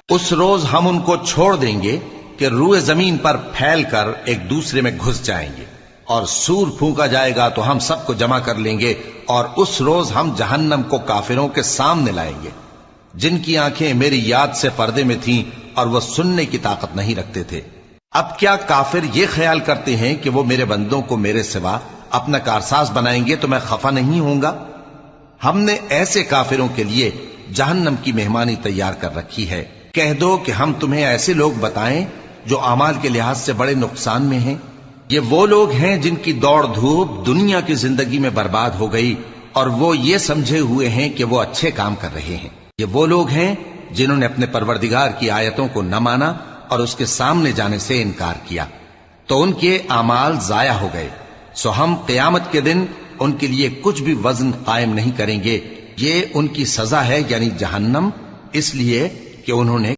اس روز ہم ان کو چھوڑ دیں گے کہ روئے زمین پر پھیل کر ایک دوسرے میں گھس جائیں گے، اور سور پھونکا جائے گا تو ہم سب کو جمع کر لیں گے، اور اس روز ہم جہنم کو کافروں کے سامنے لائیں گے، جن کی آنکھیں میری یاد سے پردے میں تھیں اور وہ سننے کی طاقت نہیں رکھتے تھے۔ اب کیا کافر یہ خیال کرتے ہیں کہ وہ میرے بندوں کو میرے سوا اپنا کارساز بنائیں گے تو میں خفا نہیں ہوں گا؟ ہم نے ایسے کافروں کے لیے جہنم کی مہمانی تیار کر رکھی ہے۔ کہہ دو کہ ہم تمہیں ایسے لوگ بتائیں جو اعمال کے لحاظ سے بڑے نقصان میں ہیں؟ یہ وہ لوگ ہیں جن کی دوڑ دھوپ دنیا کی زندگی میں برباد ہو گئی، اور وہ یہ سمجھے ہوئے ہیں کہ وہ اچھے کام کر رہے ہیں۔ یہ وہ لوگ ہیں جنہوں نے اپنے پروردگار کی آیتوں کو نہ مانا اور اس کے سامنے جانے سے انکار کیا، تو ان کے اعمال ضائع ہو گئے۔ سو ہم قیامت کے دن ان کے لیے کچھ بھی وزن قائم نہیں کریں گے۔ یہ ان کی سزا ہے، یعنی جہنم، اس لیے کہ انہوں نے